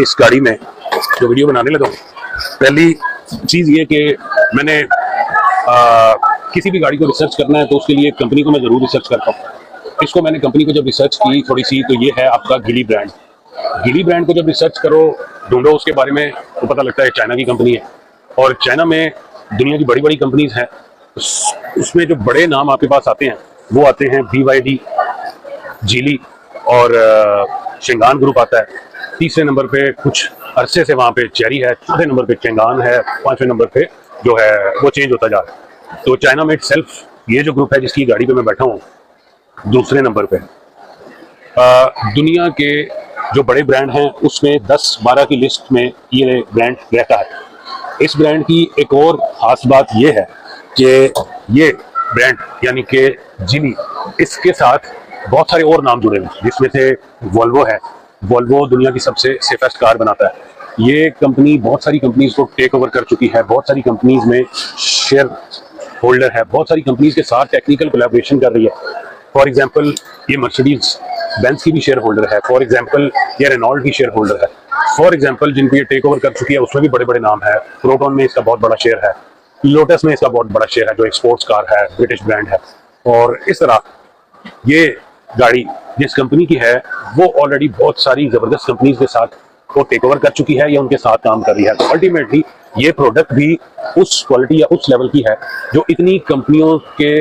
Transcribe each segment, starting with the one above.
इस गाड़ी में जो वीडियो बनाने लगा हूँ, पहली चीज़ ये कि मैंने किसी भी गाड़ी को रिसर्च करना है तो उसके लिए कंपनी को मैं ज़रूर रिसर्च करता हूँ। इसको मैंने कंपनी को जब रिसर्च की थोड़ी सी, तो ये है आपका गिली ब्रांड। गिली ब्रांड को जब रिसर्च करो, ढूंढो उसके बारे में, तो पता लगता है चाइना की कंपनी है। और चाइना में दुनिया की बड़ी बड़ी कंपनीज हैं, उसमें जो बड़े नाम आपके पास आते हैं वो आते हैं BYD, जीली और शेंगान ग्रुप आता है। तीसरे नंबर पे कुछ अरसे से वहाँ पे चेरी है, चौथे नंबर पे चेंगान है, पांचवें नंबर पे जो है वो चेंज होता जा रहा है। तो चाइना में सेल्फ ये जो ग्रुप है जिसकी गाड़ी पे मैं बैठा हूँ, दूसरे नंबर पे। दुनिया के जो बड़े ब्रांड हैं उसमें 10-12 की लिस्ट में ये ब्रांड रहता है। इस ब्रांड की एक और खास बात ये है कि ये ब्रांड यानी कि जिली, इसके साथ बहुत सारे और नाम जुड़े हैं, जिसमें से वोल्वो है। वोल्वो दुनिया की सबसे सेफेस्ट कार बनाता है। ये कंपनी बहुत सारी कंपनीज को टेक ओवर कर चुकी है, बहुत सारी कंपनीज में शेयर होल्डर है, बहुत सारी कंपनीज के साथ टेक्निकल कोलैबोरेशन कर रही है। फॉर एग्जांपल ये मर्सिडीज बेंज की भी शेयर होल्डर है, फॉर एग्जांपल ये रेनॉल्ट की शेयर होल्डर है, फॉर एग्जांपल जिनको ये टेक ओवर कर चुकी है उसमें भी बड़े बड़े नाम है। प्रोटॉन में इसका बहुत बड़ा शेयर है, लोटस में इसका बहुत बड़ा शेयर है जो एक स्पोर्ट्स कार है, ब्रिटिश ब्रांड है। और इस तरह ये गाड़ी जिस कंपनी की है वो ऑलरेडी बहुत सारी जबरदस्त कंपनीज के साथ वो टेक ओवर कर चुकी है या उनके साथ काम कर रही है। तो अल्टीमेटली ये प्रोडक्ट भी उस क्वालिटी या उस लेवल की है जो इतनी कंपनियों के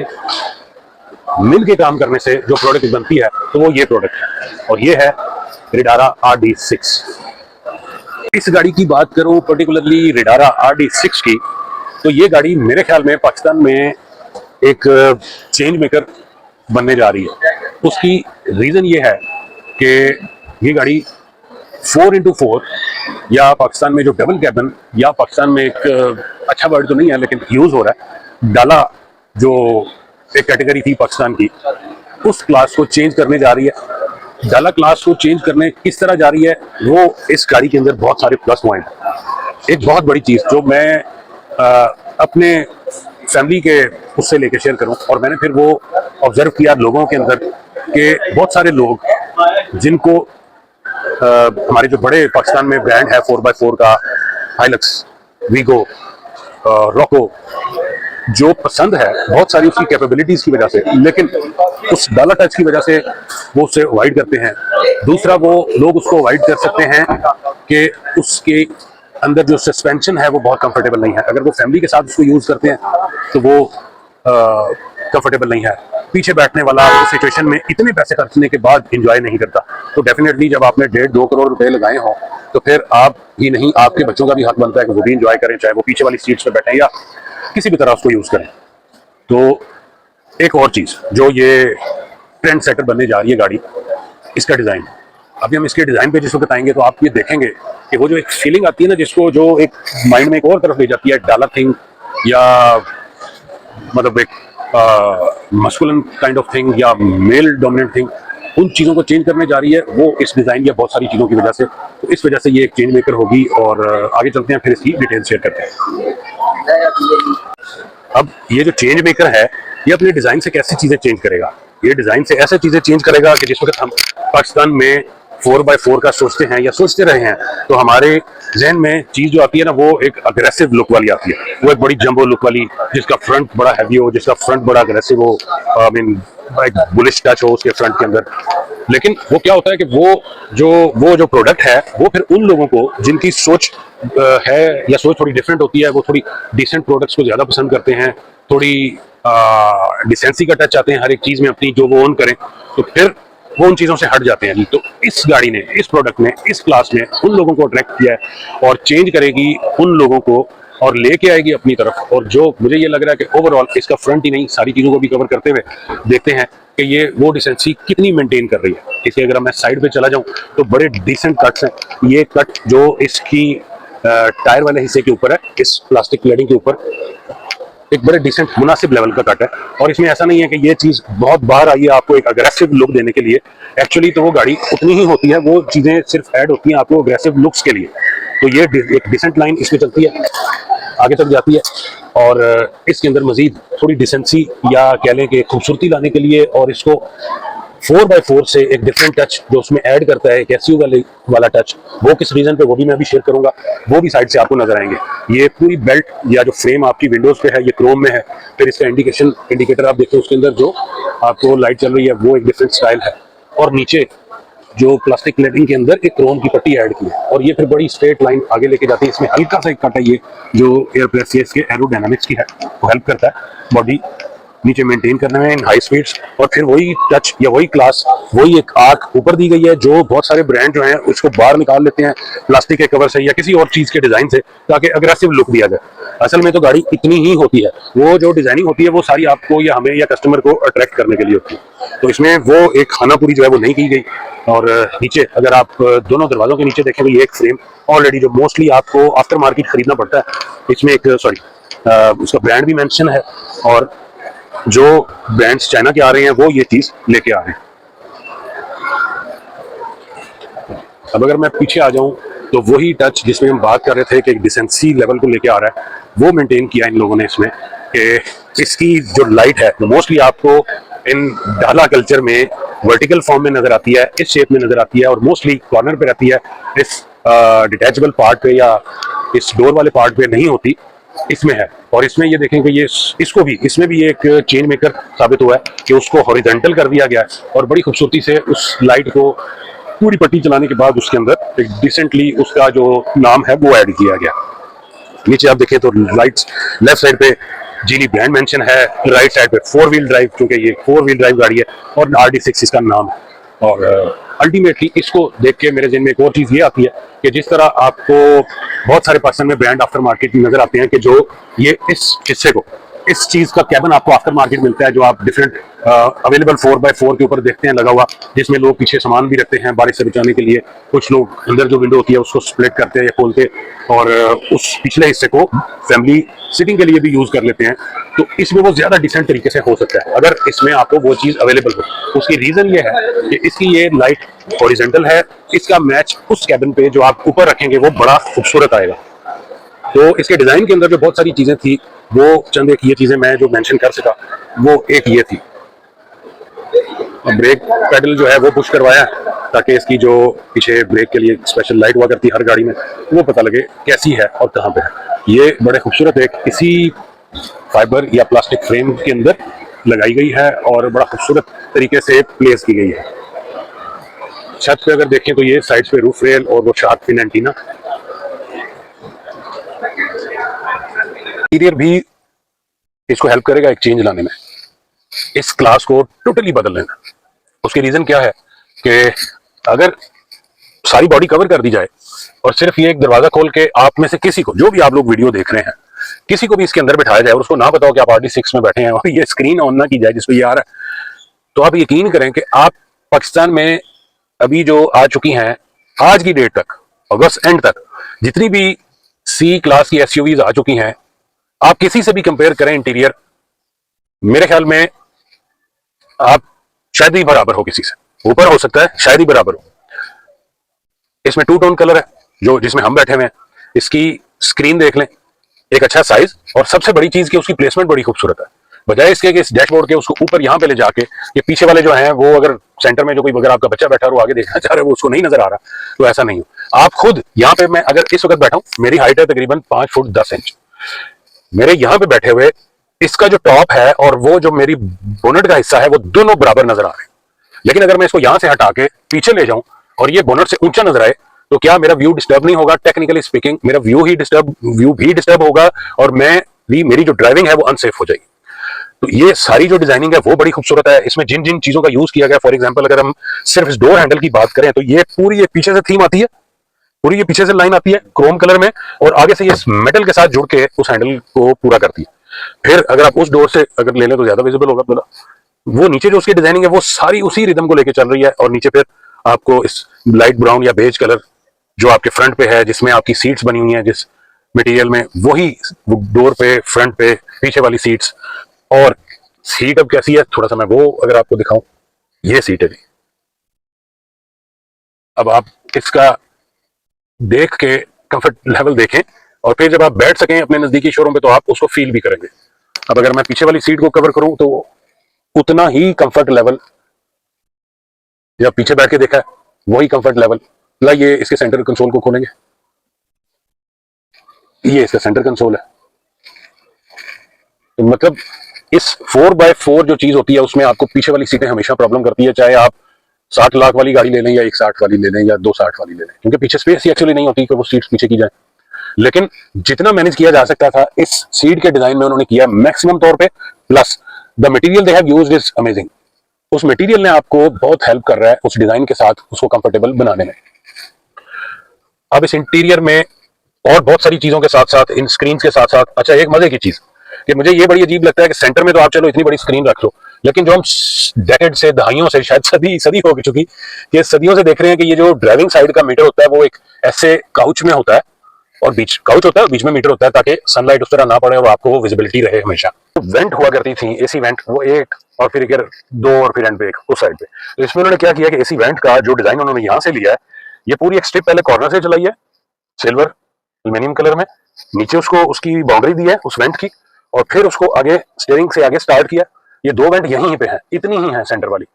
मिल के काम करने से जो प्रोडक्ट बनती है, तो वो ये प्रोडक्ट है। और ये है रिडारा RD6। इस गाड़ी की बात करूं पर्टिकुलरली रिडारा RD6 की, तो ये गाड़ी मेरे ख्याल में पाकिस्तान में एक चेंज मेकर बनने जा रही है। उसकी रीजन ये है कि ये गाड़ी 4x4 या पाकिस्तान में जो डबल कैबिन, या पाकिस्तान में एक अच्छा वर्ड तो नहीं है लेकिन यूज हो रहा है, डाला जो एक कैटेगरी थी पाकिस्तान की, उस क्लास को चेंज करने जा रही है। डाला क्लास को चेंज करने किस तरह जा रही है, वो इस गाड़ी के अंदर बहुत सारे प्लस पॉइंट है। एक बहुत बड़ी चीज जो मैं अपने फैमिली के उससे लेके शेयर करूं, और मैंने फिर वो ऑब्जर्व किया लोगों के अंदर कि बहुत सारे लोग जिनको हमारे जो बड़े पाकिस्तान में ब्रांड है 4x4 का, हाइलक्स, वीगो, रॉको, जो पसंद है बहुत सारी उसकी कैपेबिलिटीज की वजह से, लेकिन उस डाला टच की वजह से वो उससे अवॉइड करते हैं। दूसरा, वो लोग उसको अवॉइड कर सकते हैं कि उसके अंदर जो सस्पेंशन है वो बहुत कंफर्टेबल नहीं है। अगर वो फैमिली के साथ उसको यूज करते हैं तो वो कंफर्टेबल नहीं है। पीछे बैठने वाला उस सिचुएशन में इतने पैसे खर्चने के बाद एंजॉय नहीं करता। तो डेफिनेटली जब आपने 1.5-2 करोड़ रुपए लगाए हों तो फिर आप ही नहीं, आपके बच्चों का भी हक बनता है कि वो भी एंजॉय करें, चाहे वो पीछे वाली सीट्स पे बैठे या किसी भी तरह उसको यूज करें। तो एक और चीज जो ये ट्रेंड सेटर बनने जा रही है गाड़ी, इसका डिजाइन। अभी हम इसके डिजाइन पे जिसको बताएंगे तो आप ये देखेंगे कि वो जो एक फीलिंग आती है ना, जिसको जो एक माइंड में एक और तरफ ले जाती है, डाला थिंग या मतलब एक मस्कुलिन काइंड ऑफ थिंग या मेल डोमिनेंट थिंग, उन चीज़ों को चेंज करने जा रही है वो इस डिज़ाइन या बहुत सारी चीज़ों की वजह से। तो इस वजह से ये एक चेंज मेकर होगी। और आगे चलते हैं, फिर इसकी डिटेल शेयर करते हैं। अब ये जो चेंज मेकर है ये अपने डिज़ाइन से कैसी चीज़ें चेंज करेगा। ये डिज़ाइन से ऐसे चीज़ें चेंज करेगा कि जिस वक्त हम पाकिस्तान में 4x4 का सोचते हैं या सोचते रहे हैं तो हमारे जहन में चीज़ जो आती है ना, वो एक अग्रेसिव लुक वाली आती है। वो एक बड़ी जंबो लुक वाली, जिसका फ्रंट बड़ा हैवी हो, जिसका फ्रंट बड़ा अग्रेसिव हो, आई मीन एक बुलिश टच हो उसके फ्रंट के अंदर। लेकिन वो क्या होता है कि वो जो प्रोडक्ट है वो फिर उन लोगों को जिनकी सोच है या सोच थोड़ी डिफरेंट होती है, वो थोड़ी डिसेंट प्रोडक्ट्स को ज़्यादा पसंद करते हैं, थोड़ी डिसेंसी का टच चाहते हैं हर एक चीज़ में अपनी, जो वो ओन करें, तो फिर वो उन चीज़ों से हट जाते हैं। तो इस गाड़ी ने, इस प्रोडक्ट ने, इस क्लास में उन लोगों को अट्रैक्ट किया है और चेंज करेगी उन लोगों को और लेके आएगी अपनी तरफ। और जो मुझे ये लग रहा है कि ओवरऑल इसका फ्रंट ही नहीं, सारी चीज़ों को भी कवर करते हुए देखते हैं कि ये वो डिसेंसी कितनी मेंटेन कर रही है। इसलिए अगर मैं साइड पे चला जाऊं तो बड़े डिसेंट कट्स हैं। ये कट जो इसकी टायर वाले हिस्से के ऊपर है, इस प्लास्टिक क्लैडिंग के ऊपर एक बड़े डिसेंट मुनासिब लेवल का कट है। और इसमें ऐसा नहीं है कि ये चीज़ बहुत बाहर आई है आपको एक अग्रेसिव लुक देने के लिए। एक्चुअली तो वो गाड़ी उतनी ही होती है, वो चीज़ें सिर्फ ऐड होती हैं आपको अग्रेसिव लुक्स के लिए। तो ये एक डिसेंट लाइन इसमें चलती है, आगे तक जाती है। और इसके अंदर मजीद थोड़ी डिसेंसी या कह लें कि खूबसूरती लाने के लिए और इसको 4x4 से एक डिफरेंट टच जो उसमें ऐड करता है, एक एसयू वाला टच, वो किस रीजन पे वो भी मैं अभी शेयर करूंगा, वो भी साइड से आपको नजर आएंगे। ये पूरी बेल्ट या जो फ्रेम आपकी विंडोज पे है ये क्रोम में है। फिर इसका इंडिकेटर आप देखिए, उसके अंदर जो आपको लाइट चल रही है वो एक डिफरेंट स्टाइल है, और नीचे जो प्लास्टिक प्लेटिंग के अंदर एक क्रोम की पट्टी ऐड की है, और ये फिर बड़ी स्ट्रेट लाइन आगे लेके जाती है। इसमें हल्का सा एक कट है, ये जो एयर प्रेस इसके एरोडायनामिक्स की है वो हेल्प करता है बॉडी नीचे मेंटेन करने में इन हाई स्पीड्स। और फिर वही टच या वही क्लास, वही एक आर्क ऊपर दी गई है, जो बहुत सारे ब्रांड जो हैं उसको बाहर निकाल लेते हैं प्लास्टिक के कवर से या किसी और चीज के डिजाइन से, ताकि अग्रेसिव लुक दिया जाए। असल में तो गाड़ी इतनी ही होती है, वो जो डिजाइनिंग होती है वो सारी आपको या हमें या कस्टमर को अट्रैक्ट करने के लिए होती है। तो इसमें वो एक खानापुरी जो है वो नहीं की गई। और नीचे अगर आप दोनों दरवाजों के नीचे देखें तो ये एक फ्रेम ऑलरेडी जो मोस्टली आपको आफ्टर मार्केट खरीदना पड़ता है, इसमें एक उसका ब्रांड भी मेंशन है, और जो ब्रांड्स चाइना के आ रहे हैं वो ये चीज लेके आ रहे हैं। अब अगर मैं पीछे आ जाऊं तो वही टच जिसमें हम बात कर रहे थे कि एक डिसेंसी लेवल को लेके आ रहा है, वो मेंटेन किया इन लोगों ने इसमें, कि इसकी जो लाइट है वो मोस्टली आपको इन डाला कल्चर में वर्टिकल फॉर्म में नजर आती है, इस शेप में नजर आती है, और मोस्टली कॉर्नर पे रहती है, इस डिटैचेबल पार्ट पे या इस डोर वाले पार्ट पे नहीं होती, इसमें है। और इसमें ये देखें कि ये इसको भी, इसमें भी एक चेंज मेकर साबित हुआ है कि उसको हॉरिजॉन्टल कर दिया गया है, और बड़ी खूबसूरती से उस लाइट को पूरी पट्टी चलाने के बाद उसके अंदर एक डिसेंटली उसका जो नाम है वो ऐड किया गया। नीचे आप देखें तो लाइट्स लेफ्ट साइड पे जीली ब्रांड मेंशन है, राइट साइड पे 4 व्हील ड्राइव, क्योंकि ये 4 व्हील ड्राइव गाड़ी है, और RD6 इसका नाम है। और अल्टीमेटली इसको देख के मेरे ज़हन में एक और चीज़ ये आती है कि जिस तरह आपको बहुत सारे पर्सन में ब्रांड आफ्टर मार्केट नजर आते हैं कि जो ये इस हिस्से को, इस चीज़ का कैबिन आपको आफ्टर मार्केट मिलता है, जो आप डिफरेंट अवेलेबल 4x4 के ऊपर देखते हैं लगा हुआ, जिसमें लोग पीछे सामान भी रखते हैं बारिश से बचाने के लिए। कुछ लोग अंदर जो विंडो होती है उसको स्प्लिट करते हैं या खोलते, और उस पिछले हिस्से को फैमिली सिटिंग के लिए भी यूज कर लेते हैं। तो इसमें वो ज्यादा डिसेंट तरीके से हो सकता है अगर इसमें आपको वो चीज अवेलेबल हो। उसकी रीजन ये है कि इसकी ये लाइट हॉरिजॉन्टल है, इसका मैच उस कैबिन पे जो आप ऊपर रखेंगे वो बड़ा खूबसूरत आएगा। तो इसके डिजाइन के अंदर जो बहुत सारी चीजें थी, वो चंद एक ये चीजें मैं जो मेंशन कर सका, वो एक ये थी। ब्रेक पेडल जो है वो पुश करवाया ताकि इसकी जो पीछे ब्रेक के लिए स्पेशल लाइट हुआ करती है हर गाड़ी में, वो पता लगे कैसी है और कहाँ पे है। ये बड़े खूबसूरत एक इसी फाइबर या प्लास्टिक फ्रेम के अंदर लगाई गई है और बड़ा खूबसूरत तरीके से प्लेस की गई है। छत पे अगर देखें तो ये साइड पे रूफ रेल और वो शार्क फिन एंटीना। इंटीरियर भी इसको हेल्प करेगा एक चेंज लाने में, इस क्लास को टोटली बदल लेना। उसकी रीजन क्या है कि अगर सारी बॉडी कवर कर दी जाए और सिर्फ ये एक दरवाजा खोल के आप में से किसी को, जो भी आप लोग वीडियो देख रहे हैं, किसी को भी इसके अंदर बिठाया जाए और उसको ना बताओ कि आप RD6 में बैठे हैं और ये स्क्रीन ऑन ना की जाए जिसको ये आ रहा है, तो आप यकीन करें कि आप पाकिस्तान में अभी जो आ चुकी हैं आज की डेट तक, अगस्त एंड तक, जितनी भी C क्लास की SUVs आ चुकी हैं, आप किसी से भी कंपेयर करें इंटीरियर, मेरे ख्याल में आप शायद ही बराबर हो, किसी से ऊपर हो सकता है, शायद ही बराबर हो। इसमें 2 टोन कलर है जो जिसमें हम बैठे हुए हैं। इसकी स्क्रीन देख लें, एक अच्छा साइज, और सबसे बड़ी चीज कि उसकी प्लेसमेंट बड़ी खूबसूरत है। बजाय इसके कि इस डैशबोर्ड के उसको ऊपर यहाँ पे ले जाके, ये पीछे वाले जो हैं वो अगर सेंटर में जो कोई अगर आपका बच्चा बैठा हो आगे देखना चाह रहे हो वो उसको नहीं नजर आ रहा, तो ऐसा नहीं हो। आप खुद यहाँ पे, मैं अगर इस वक्त बैठा हूँ, मेरी हाइट है तकरीबन 5 फुट 10 इंच, मेरे यहाँ पे बैठे हुए इसका जो टॉप है और वो जो मेरी बोनट का हिस्सा है वो दोनों बराबर नजर आ रहे हैं। लेकिन अगर मैं इसको यहां से हटा के पीछे ले जाऊं और ये बोनट से ऊंचा नजर आए, तो क्या मेरा व्यू डिस्टर्ब नहीं होगा? टेक्निकली स्पीकिंग मेरा व्यू भी डिस्टर्ब होगा, और मेरी जो ड्राइविंग है वो अनसेफ हो जाएगी। तो ये सारी जो डिजाइनिंग है वो बड़ी खूबसूरत है। इसमें जिन जिन चीजों का यूज किया गया, फॉर एग्जाम्पल अगर हम सिर्फ इस डोर हैंडल की बात करें तो ये पूरी ये पीछे से थीम आती है, पूरी ये पीछे से लाइन आती है क्रोम कलर में, और आगे से ये मेटल के साथ जुड़ के उस हैंडल को पूरा करती है। फिर अगर आप उस डोर से अगर ले लें तो ज्यादा विजिबल होगा, बोला वो नीचे जो उसकी डिजाइनिंग है वो सारी उसी रिदम को लेके चल रही है। और नीचे फिर आपको इस लाइट ब्राउन या बेज कलर जो आपके फ्रंट पे है, जिसमें आपकी सीट्स बनी हुई हैं जिस मटेरियल में, वही डोर पे, फ्रंट पे, पीछे वाली सीट्स। और सीट अब कैसी है, थोड़ा सा मैं वो अगर आपको दिखाऊं, ये सीट है जी। अब आप इसका देख के कंफर्ट लेवल देखें और फिर जब आप बैठ सकें अपने नजदीकी शोरूम पे तो आप उसको फील भी करेंगे। अब अगर मैं पीछे वाली सीट को कवर करूं तो उतना ही कंफर्ट लेवल या पीछे बैठ के देखा है, वही कंफर्ट लेवल। ये इसके सेंटर कंसोल को खोलेंगे, ये इसका सेंटर कंसोल है। तो मतलब इस 4x4 जो चीज होती है उसमें आपको पीछे वाली सीटें हमेशा प्रॉब्लम करती है, चाहे आप 60 लाख वाली गाड़ी ले लें या 160 वाली ले लें या 260 वाली ले लें, क्योंकि पीछे स्पेस ही एक्चुअली नहीं होती कि वो सीट्स पीछे की जाए। लेकिन जितना मैनेज किया जा सकता था इस सीट के डिजाइन में उन्होंने किया मैक्सिमम तौर पे, plus the material they have used is amazing. उस मटेरियल ने आपको बहुत हेल्प कर रहा है उस डिजाइन के साथ उसको कंफर्टेबल बनाने में। अब इस इंटीरियर में और बहुत सारी चीजों के साथ साथ, इन स्क्रीन के साथ साथ, अच्छा एक मजे की चीज कि मुझे ये बड़ी अजीब लगता है कि सेंटर में तो आप चलो इतनी बड़ी स्क्रीन रख लो, लेकिन जो हम डेकेड से, दहाइयों से, शायद सदी सदी हो चुकी कि सदियों से देख रहे हैं कि ये जो ड्राइविंग साइड का मीटर होता है वो एक ऐसे काउच में होता है, और बीच काउच होता है, बीच में मीटर होता है ताकि सनलाइट उस तरह ना पड़े और आपको वो विजिबिलिटी रहे हमेशा। तो वेंट हुआ करती थी, एसी वेंट, वो एक और फिर दो और फिर एंड पे एक उस साइड पे। तो इसमें उन्होंने क्या किया कि एसी वेंट का जो डिजाइन उन्होंने यहाँ से लिया है, ये पूरी एक स्ट्रिप पहले कॉर्नर से चलाई है सिल्वर एल्यूमिनियम कलर में, नीचे उसको उसकी बाउंड्री दी है उस वेंट की, और फिर उसको आगे स्टीयरिंग से आगे स्टार्ट किया। ये दो वेंट यहीं पे हैं, इतनी ही है सेंटर वाली,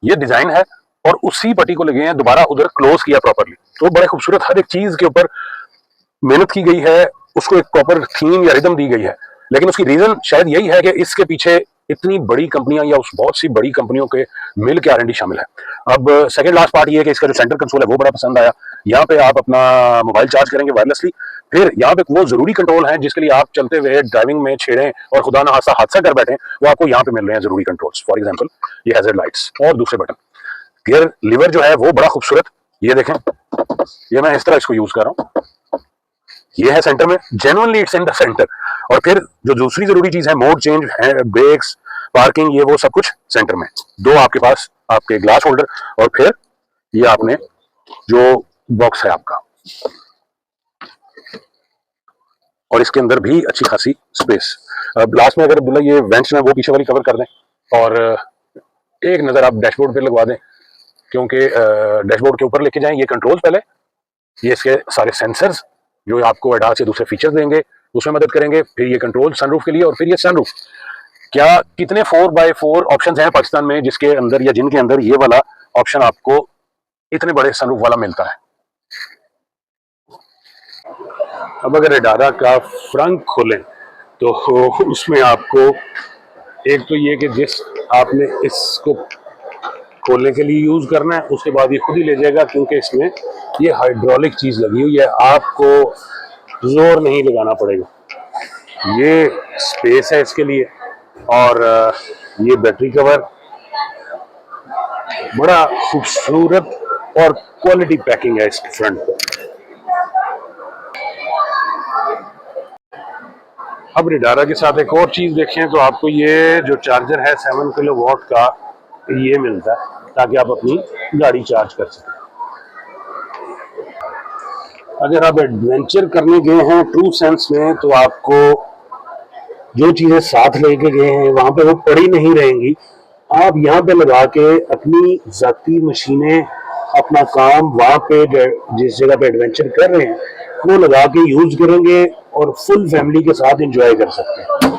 ये डिजाइन है, और उसी पट्टी को लगे हैं दोबारा उधर क्लोज किया प्रॉपरली। तो बड़े खूबसूरत, हर एक चीज के ऊपर मेहनत की गई है, उसको एक प्रॉपर थीम या रिदम दी गई है। लेकिन उसकी रीजन शायद यही है कि इसके पीछे इतनी बड़ी कंपनियां या उस बहुत सी बड़ी कंपनियों के मिल के R&D शामिल है। अब सेकंड लास्ट पार्ट ये है कि इसका जो सेंटर कंसोल है वो बड़ा पसंद आया। यहाँ पे आप अपना मोबाइल चार्ज करेंगे वायरलेसली, फिर यहाँ पे वो जरूरी कंट्रोल है जिसके लिए आप चलते हुए ड्राइविंग में छेड़ें और खुदा ना हादसा कर बैठे, वो आपको यहाँ पे मिल रहे हैं जरूरी कंट्रोल्स। फॉर एग्जाम्पल ये हैजर्ड लाइट्स और दूसरे बटन। गियर लीवर जो है वो बड़ा खूबसूरत, ये देखें, ये मैं इस तरह इसको यूज कर रहा हूँ, ये है सेंटर में, genuinely it's in the centre. और फिर जो दूसरी जरूरी चीज है, मोड चेंज है, ब्रेक्स, पार्किंग, ये वो सब कुछ सेंटर में। दो आपके पास आपके ग्लास होल्डर, और फिर ये आपने जो बॉक्स है आपका, और इसके अंदर भी अच्छी खासी स्पेस। अब लास्ट में अगर अब्दुल्ला ये वेंट्स में वो पीछे वाली कवर कर दें और एक नजर आप डैशबोर्ड पे लगवा दें, क्योंकि डैशबोर्ड के ऊपर लेके जाएं ये कंट्रोल्स पहले, ये इसके सारे सेंसर्स जो आपको एडास से दूसरे फीचर्स देंगे उसमें मदद करेंगे, फिर ये कंट्रोल सनरूफ के लिए, और फिर ये सनरूफ। क्या कितने 4x4 ऑप्शंस हैं पाकिस्तान में जिसके अंदर या जिनके अंदर ये वाला ऑप्शन आपको इतने बड़े सनरूफ वाला मिलता है। अब अगर एडारा का फ्रंट खोलें तो उसमें आपको एक तो ये कि जिस आपने इसको खोलने के लिए यूज करना है उसके बाद ये खुद ही ले जाएगा, क्योंकि इसमें ये हाइड्रोलिक चीज लगी हुई है, आपको जोर नहीं लगाना पड़ेगा। ये स्पेस है इसके लिए, और ये बैटरी कवर बड़ा खूबसूरत और क्वालिटी पैकिंग है इसके फ्रंट पर। अब रिडारा के साथ एक और चीज देखें तो आपको ये जो चार्जर है 7 किलोवाट का ये मिलता है ताकि आप अपनी गाड़ी चार्ज कर सकें। अगर आप एडवेंचर करने गए हैं ट्रू सेंस में तो आपको जो चीजें साथ लेके गए हैं वहां पे वो पड़ी नहीं रहेंगी, आप यहाँ पे लगा के अपनी जाती मशीनें, अपना काम वहां पे जिस जगह पे एडवेंचर कर रहे हैं वो लगा के यूज करेंगे और फुल फैमिली के साथ एंजॉय कर सकते हैं।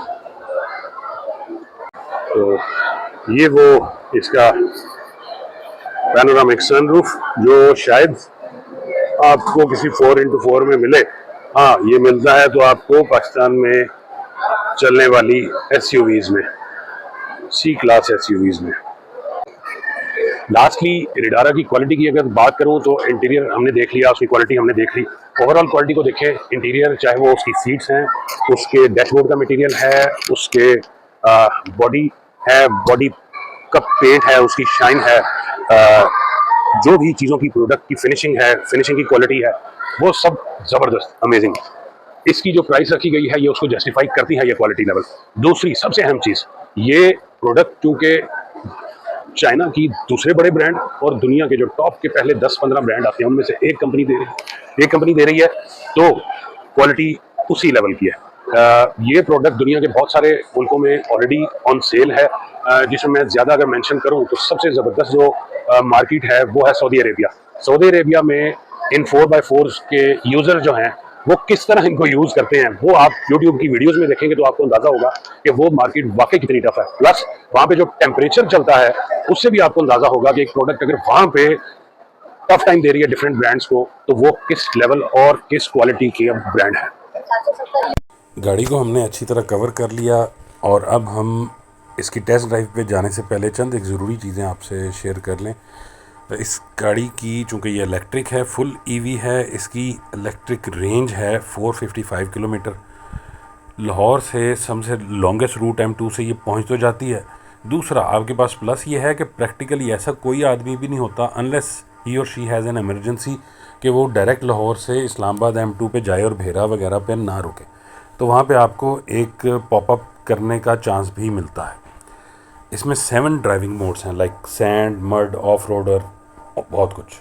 तो ये वो इसका पैनोरामिक सनरूफ जो शायद आपको किसी 4x4 में मिले, हाँ ये मिलता है तो आपको पाकिस्तान में चलने वाली एसयूवीज में, सी क्लास एसयूवीज में। लास्टली रिडारा की क्वालिटी की अगर बात करूं तो इंटीरियर हमने देख लिया, उसकी क्वालिटी हमने देख ली, ओवरऑल क्वालिटी को देखें। इंटीरियर चाहे वो उसकी सीट्स हैं, उसके डैशबोर्ड का मटेरियल है, उसके बॉडी है, बॉडी का पेंट है, उसकी शाइन है, जो भी चीज़ों की प्रोडक्ट की फिनिशिंग है, फिनिशिंग की क्वालिटी है, वो सब ज़बरदस्त अमेजिंग। इसकी जो प्राइस रखी गई है ये उसको जस्टिफाई करती है ये क्वालिटी लेवल। दूसरी सबसे अहम चीज़, ये प्रोडक्ट क्योंकि चाइना की दूसरे बड़े ब्रांड और दुनिया के जो टॉप के पहले 10-15 ब्रांड आते हैं उनमें से एक कंपनी दे रही है, तो क्वालिटी उसी लेवल की है। ये प्रोडक्ट दुनिया के बहुत सारे मुल्कों में ऑलरेडी ऑन सेल है, जिसमें मैं ज़्यादा अगर मेंशन करूं तो सबसे ज़बरदस्त जो मार्केट है वो है सऊदी अरेबिया। सऊदी अरेबिया में इन 4x4 के यूज़र जो हैं वो किस तरह इनको यूज़ करते हैं वो आप यूट्यूब की वीडियोस में देखेंगे तो आपको अंदाजा होगा कि वो मार्केट वाकई कितनी टफ है। प्लस वहाँ पे जो टेम्परेचर चलता है उससे भी आपको अंदाजा होगा कि एक प्रोडक्ट अगर वहाँ पे टफ टाइम दे रही है डिफरेंट ब्रांड्स को तो वो किस लेवल और किस क्वालिटी की ब्रांड है। गाड़ी को हमने अच्छी तरह कवर कर लिया और अब हम इसकी टेस्ट ड्राइव पे जाने से पहले चंद एक ज़रूरी चीज़ें आपसे शेयर कर लें। इस गाड़ी की चूँकि ये इलेक्ट्रिक है, फुल ईवी है, इसकी इलेक्ट्रिक रेंज है 455 किलोमीटर। लाहौर से सबसे लॉन्गेस्ट रूट M2 से ये पहुँच तो जाती है। दूसरा आपके पास प्लस ये है कि प्रैक्टिकली ऐसा कोई आदमी भी नहीं होता अनलेस ही और शी हैज़ एन एमरजेंसी कि वो डायरेक्ट लाहौर से इस्लामाबाद M2 पे जाए और भेरा वगैरह पे ना रुके, तो वहाँ पे आपको एक पॉपअप करने का चांस भी मिलता है। इसमें 7 ड्राइविंग मोड्स हैं like sand, mud, off roader और बहुत कुछ।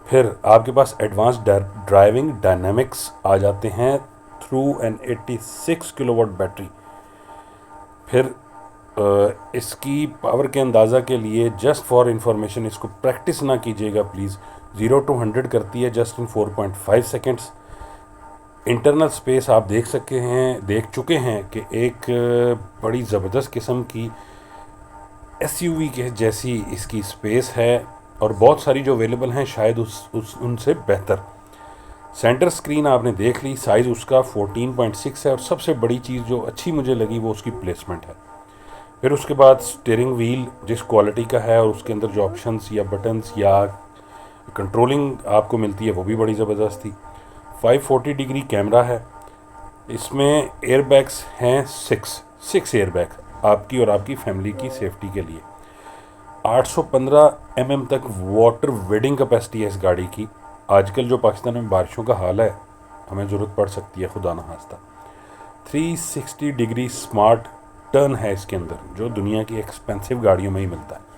फिर आपके पास एडवांस ड्राइविंग डायनामिक्स आ जाते हैं थ्रू एन 86 किलोवाट बैटरी। फिर इसकी पावर के अंदाज़ा के लिए जस्ट फॉर इंफॉर्मेशन, इसको प्रैक्टिस ना कीजिएगा प्लीज़, 0 to 100 करती है just in 4.5 seconds. Internal space आप देख चुके हैं कि एक बड़ी ज़बरदस्त किस्म की SUV के जैसी इसकी स्पेस है और बहुत सारी जो अवेलेबल हैं शायद उनसे बेहतर। सेंटर स्क्रीन आपने देख ली, साइज़ उसका 14.6 है और सबसे बड़ी चीज़ जो अच्छी मुझे लगी वो उसकी प्लेसमेंट है। फिर उसके बाद स्टीयरिंग व्हील जिस क्वालिटी का है और उसके अंदर जो ऑप्शंस या बटन्स या कंट्रोलिंग आपको मिलती है वो भी बड़ी ज़बरदस्त थी। 540 डिग्री कैमरा है, इसमें एयरबैग्स हैं 6 एयरबैग आपकी और आपकी फैमिली की सेफ्टी के लिए। 815 mm तक वाटर वेडिंग कैपेसिटी है इस गाड़ी की। आजकल जो पाकिस्तान में बारिशों का हाल है, हमें ज़रूरत पड़ सकती है खुदा न खास्ता। 360 डिग्री स्मार्ट टर्न है इसके अंदर, जो दुनिया की एक्सपेंसिव गाड़ियों में ही मिलता है।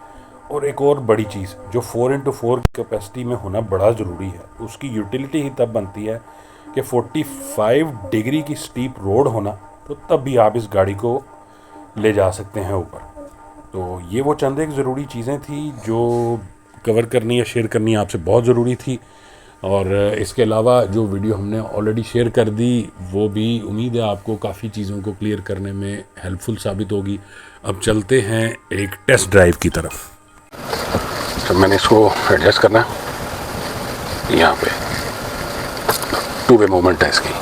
और एक और बड़ी चीज़ जो 4x4 कैपेसिटी में होना बड़ा ज़रूरी है, उसकी यूटिलिटी ही तब बनती है कि 45 डिग्री की स्टीप रोड होना, तो तब भी आप इस गाड़ी को ले जा सकते हैं ऊपर। तो ये वो चंद एक ज़रूरी चीज़ें थी जो कवर करनी या शेयर करनी आपसे बहुत ज़रूरी थी। और इसके अलावा जो वीडियो हमने ऑलरेडी शेयर कर दी वो भी उम्मीद है आपको काफ़ी चीज़ों को क्लियर करने में हेल्पफुल साबित होगी। अब चलते हैं एक टेस्ट ड्राइव की तरफ। जब मैंने इसको एडजस्ट करना है, यहाँ पे 2 वे मूवमेंट है इसकी।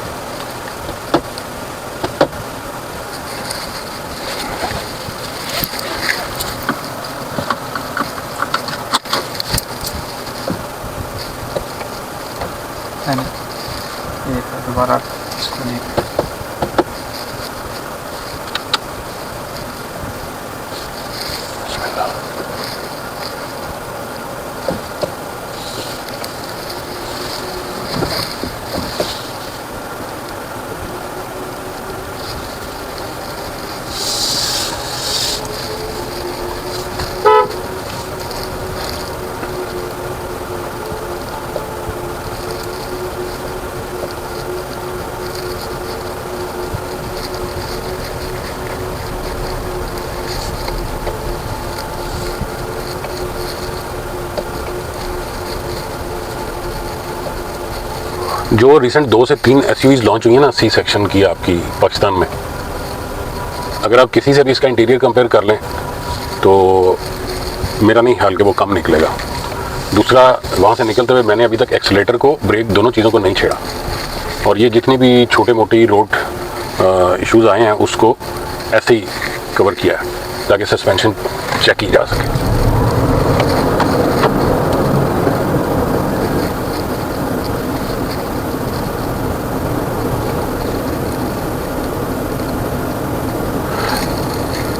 दोबारा इसको लेकर जो रिसेंट 2 से 3 SUVs लॉन्च हुई है ना C सेक्शन की आपकी पाकिस्तान में, अगर आप किसी से भी इसका इंटीरियर कंपेयर कर लें तो मेरा नहीं ख्याल कि वो कम निकलेगा। दूसरा, वहाँ से निकलते हुए मैंने अभी तक एक्सीलेटर को, ब्रेक, दोनों चीज़ों को नहीं छेड़ा, और ये जितनी भी छोटे मोटी रोड इश्यूज़ आए हैं उसको ऐसे ही कवर किया है ताकि सस्पेंशन चेक की जा सके।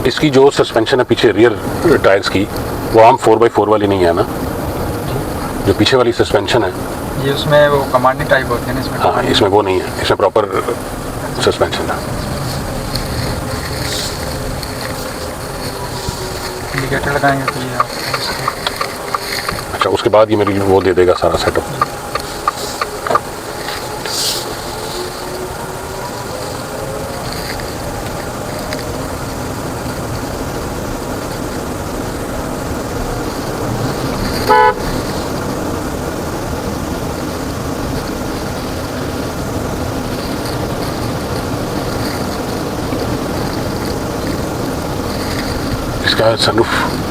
इसकी जो सस्पेंशन है पीछे रियर टायर्स की, वो आम 4x4 वाली नहीं है ना, जो पीछे वाली सस्पेंशन है ये उसमें वो कमांडिंग टाइप होती है ना, इसमें हाँ, इसमें वो नहीं है, इसमें प्रॉपर सस्पेंशन है। इंडिकेटर लगाएंगे तो ये अच्छा, उसके बाद ये मेरे लिए वो दे देगा सारा सेटअप। इसका सनरूफ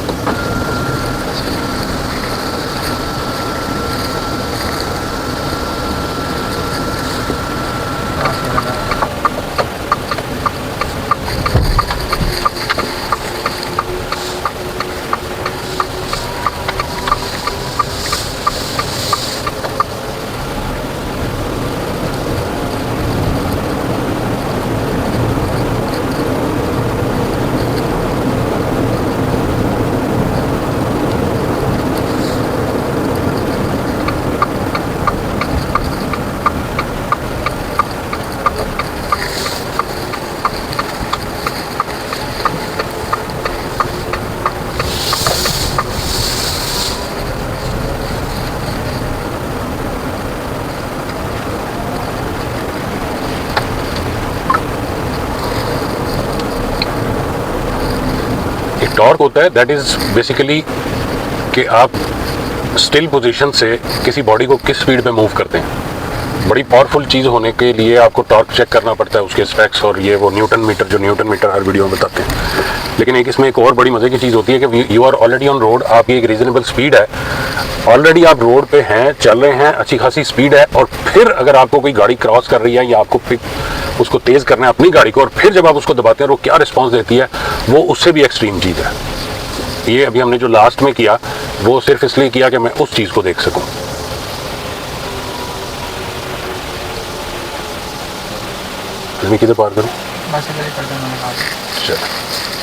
टॉर्क होता है, दैट इज बेसिकली कि आप स्टिल पोजीशन से किसी बॉडी को किस स्पीड में मूव करते हैं। बड़ी पावरफुल चीज़ होने के लिए आपको टॉर्क चेक करना पड़ता है, उसके स्पेक्स और ये वो न्यूटन मीटर हर वीडियो में बताते हैं। लेकिन इसमें एक और बड़ी मज़े की चीज़ होती है कि you are already on road, आपकी एक रीजनेबल स्पीड है, ऑलरेडी आप रोड पे हैं, चल रहे हैं, अच्छी खासी स्पीड है, और फिर अगर आपको कोई गाड़ी क्रॉस कर रही है या आपको उसको तेज़ करना है अपनी गाड़ी को, और फिर जब आप उसको दबाते हैं और वो क्या रिस्पॉन्स देती है, वो उससे भी एक्सट्रीम चीज़ है। ये अभी हमने जो लास्ट में किया वो सिर्फ इसलिए किया कि मैं उस चीज़ को देख सकूं। किधर पार करूं? बस इधर ही कर देना। चलो।